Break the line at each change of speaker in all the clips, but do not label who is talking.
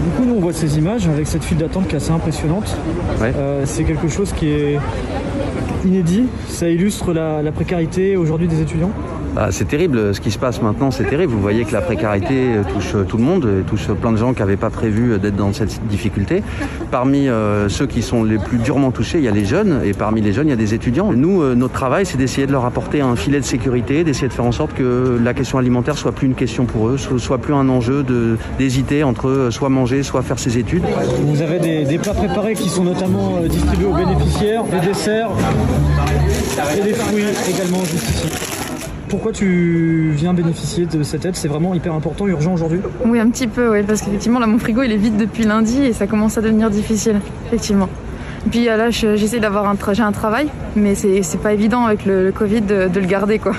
Du coup, nous, on voit ces images avec cette file d'attente qui est assez impressionnante.
Ouais.
C'est quelque chose qui est inédit. Ça illustre la précarité aujourd'hui des étudiants.
C'est terrible, ce qui se passe maintenant, c'est terrible. Vous voyez que la précarité touche tout le monde, touche plein de gens qui n'avaient pas prévu d'être dans cette difficulté. Parmi ceux qui sont les plus durement touchés, il y a les jeunes, et parmi les jeunes, il y a des étudiants. Nous, notre travail, c'est d'essayer de leur apporter un filet de sécurité, d'essayer de faire en sorte que la question alimentaire soit plus une question pour eux, soit plus un enjeu d'hésiter entre soit manger, soit faire ses études.
Vous avez des plats préparés qui sont notamment distribués aux bénéficiaires, des desserts et des fruits également juste ici. Pourquoi tu viens bénéficier de cette aide? C'est vraiment hyper important, urgent aujourd'hui?
Oui, un petit peu, oui, parce qu'effectivement, là, mon frigo, il est vide depuis lundi et ça commence à devenir difficile, effectivement. Et puis là, j'essaie d'avoir j'ai un travail, mais c'est pas évident avec le Covid de le garder, quoi.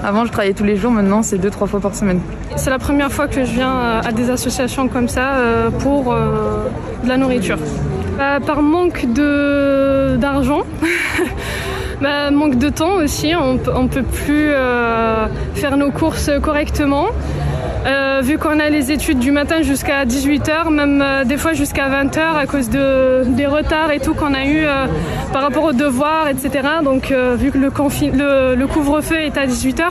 Avant, je travaillais tous les jours, maintenant, c'est 2-3 fois par semaine.
C'est la première fois que je viens à des associations comme ça pour de la nourriture. Par manque d'argent. Manque de temps aussi, on peut plus faire nos courses correctement. Vu qu'on a les études du matin jusqu'à 18h, même des fois jusqu'à 20h à cause des retards et tout qu'on a eu par rapport aux devoirs, etc. Donc vu que le couvre-feu est à 18h,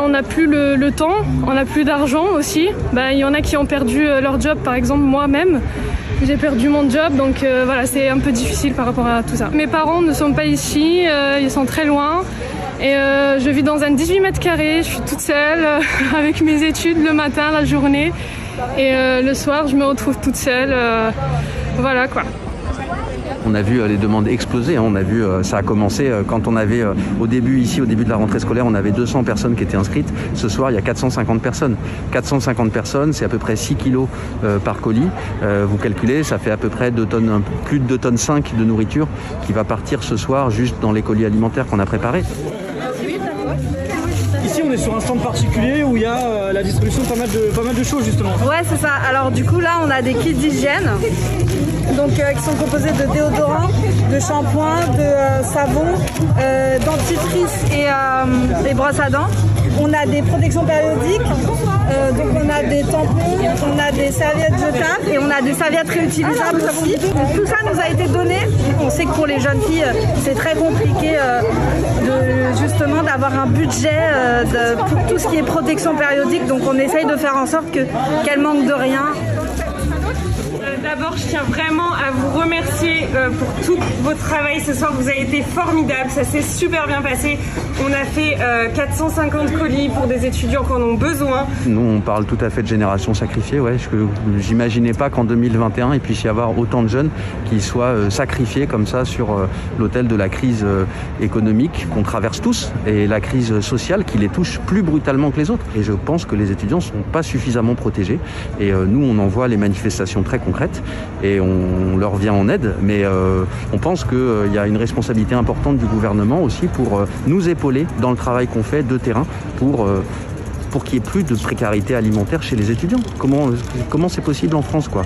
on n'a plus le temps, on n'a plus d'argent aussi. Il y en a qui ont perdu leur job, par exemple moi-même. J'ai perdu mon job, donc voilà, c'est un peu difficile par rapport à tout ça. Mes parents ne sont pas ici, ils sont très loin. Et je vis dans un 18 mètres carrés, je suis toute seule avec mes études le matin, la journée. Et le soir, je me retrouve toute seule. Voilà quoi.
On a vu les demandes exploser, on a vu ça a commencé quand on avait au début de la rentrée scolaire, on avait 200 personnes qui étaient inscrites. Ce soir, il y a 450 personnes. 450 personnes, c'est à peu près 6 kilos par colis. Vous calculez, ça fait à peu près 2 tonnes, plus de 2 tonnes 5 de nourriture qui va partir ce soir juste dans les colis alimentaires qu'on a préparés.
Ici, on est sur un stand particulier où il y a la distribution de pas mal de choses justement.
Ouais, c'est ça. Alors du coup, là, on a des kits d'hygiène. Donc, qui sont composés de déodorants, de shampoing, de savon, dentifrice et brosse à dents. On a des protections périodiques, donc on a des tampons, on a des serviettes jetables et on a des serviettes réutilisables aussi. Donc, tout ça nous a été donné. On sait que pour les jeunes filles, c'est très compliqué justement d'avoir un budget pour tout ce qui est protection périodique. Donc on essaye de faire en sorte qu'elles manquent de rien.
D'abord, je tiens vraiment à vous remercier pour tout votre travail ce soir. Vous avez été formidable, ça s'est super bien passé. On a fait 450 colis pour des étudiants qui en ont besoin.
Nous, on parle tout à fait de génération sacrifiée. Ouais. J'imaginais pas qu'en 2021, il puisse y avoir autant de jeunes qui soient sacrifiés comme ça sur l'autel de la crise économique qu'on traverse tous et la crise sociale qui les touche plus brutalement que les autres. Et je pense que les étudiants ne sont pas suffisamment protégés. Et nous, on en voit les manifestations très concrètes et on leur vient en aide. Mais on pense qu'il y a une responsabilité importante du gouvernement aussi pour nous épauler dans le travail qu'on fait de terrain pour qu'il n'y ait plus de précarité alimentaire chez les étudiants. Comment c'est possible en France, quoi.